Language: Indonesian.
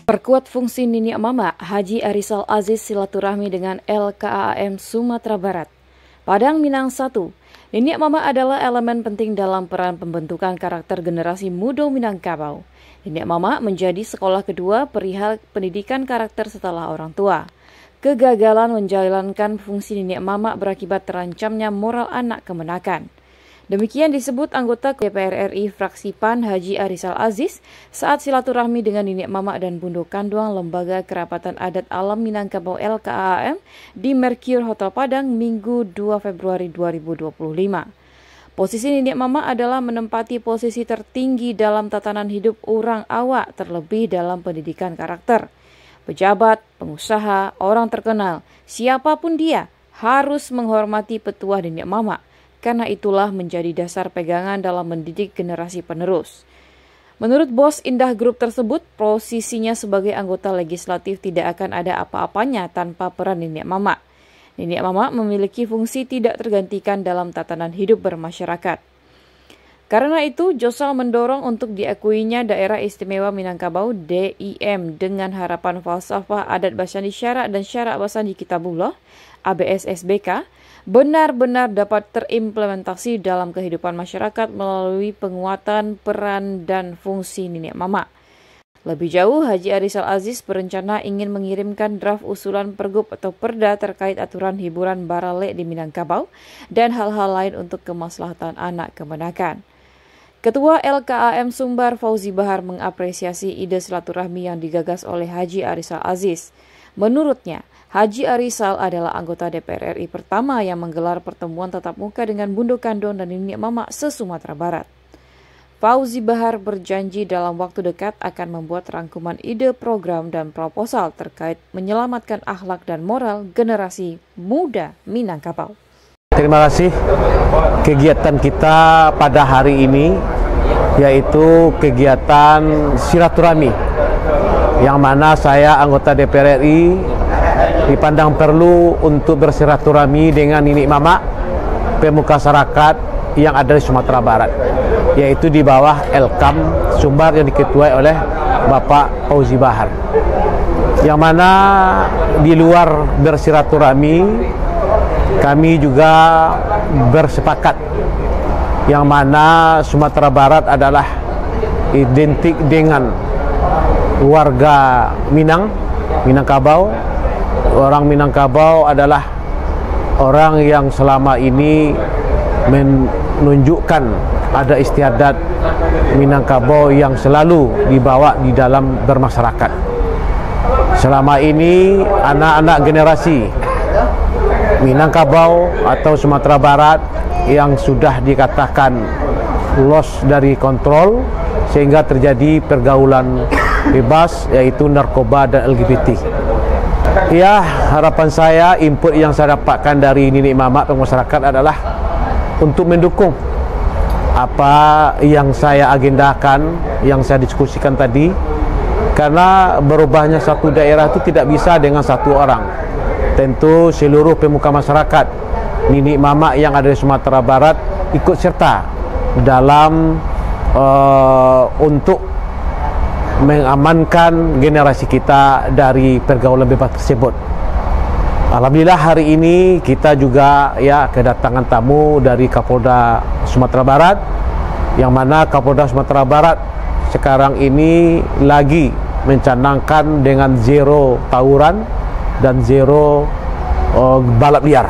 Perkuat fungsi Nini Mama, Haji Arizal Aziz silaturahmi dengan LKAM Sumatera Barat. Padang Minang 1, Nini Mama adalah elemen penting dalam peran pembentukan karakter generasi muda Minangkabau. Nini Mama menjadi sekolah kedua perihal pendidikan karakter setelah orang tua. Kegagalan menjalankan fungsi Nini Mama berakibat terancamnya moral anak kemenakan. Demikian disebut anggota DPR RI fraksi PAN Haji Arizal Aziz saat silaturahmi dengan Nini Mama dan Bundo Kanduang Lembaga Kerapatan Adat Alam Minangkabau LKAM di Mercure Hotel Padang Minggu 2 Februari 2025. Posisi Nini Mama adalah menempati posisi tertinggi dalam tatanan hidup orang awak, terlebih dalam pendidikan karakter. Pejabat, pengusaha, orang terkenal, siapapun dia harus menghormati petua Nini Mama. Karena itulah menjadi dasar pegangan dalam mendidik generasi penerus. Menurut bos Indah Group tersebut, posisinya sebagai anggota legislatif tidak akan ada apa-apanya tanpa peran Nini Mama. Nini Mama memiliki fungsi tidak tergantikan dalam tatanan hidup bermasyarakat. Karena itu, Josal mendorong untuk diakuinya Daerah Istimewa Minangkabau DIM dengan harapan falsafah adat Basandi Syarak dan Syarak Basandi Kitabullah ABS-SBK benar-benar dapat terimplementasi dalam kehidupan masyarakat melalui penguatan peran dan fungsi Nini Mama. Lebih jauh, Haji Arizal Aziz berencana ingin mengirimkan draft usulan pergub atau perda terkait aturan hiburan barale di Minangkabau dan hal-hal lain untuk kemaslahatan anak kemenakan. Ketua LKAM Sumbar Fauzi Bahar mengapresiasi ide silaturahmi yang digagas oleh Haji Arizal Aziz. Menurutnya, Haji Arizal adalah anggota DPR RI pertama yang menggelar pertemuan tatap muka dengan Bundo Kanduang dan Nini Mama se-Sumatera Barat. Fauzi Bahar berjanji dalam waktu dekat akan membuat rangkuman ide program dan proposal terkait menyelamatkan akhlak dan moral generasi muda Minangkabau. Terima kasih. Kegiatan kita pada hari ini yaitu kegiatan silaturahmi yang mana saya anggota DPR RI dipandang perlu untuk bersilaturahmi dengan Nini Mama, pemuka masyarakat yang ada di Sumatera Barat, yaitu di bawah LKAM Sumbar yang diketuai oleh Bapak Fauzi Bahar. Yang mana di luar bersilaturahmi, kami juga bersepakat yang mana Sumatera Barat adalah identik dengan warga Minangkabau. Orang Minangkabau adalah orang yang selama ini menunjukkan ada istiadat Minangkabau yang selalu dibawa di dalam bermasyarakat. Selama ini anak-anak generasi Minangkabau atau Sumatera Barat yang sudah dikatakan loss dari kontrol sehingga terjadi pergaulan bebas yaitu narkoba dan LGBT. Ya, harapan saya, input yang saya dapatkan dari Nini Mama masyarakat adalah untuk mendukung apa yang saya agendakan, yang saya diskusikan tadi. Karena berubahnya satu daerah itu tidak bisa dengan satu orang. Tentu seluruh pemuka masyarakat Nini Mama yang ada di Sumatera Barat ikut serta dalam untuk mengamankan generasi kita dari pergaulan bebas tersebut. Alhamdulillah hari ini kita juga kedatangan tamu dari Kapolda Sumatera Barat, yang mana Kapolda Sumatera Barat sekarang ini lagi mencanangkan dengan zero tawuran dan zero balap liar.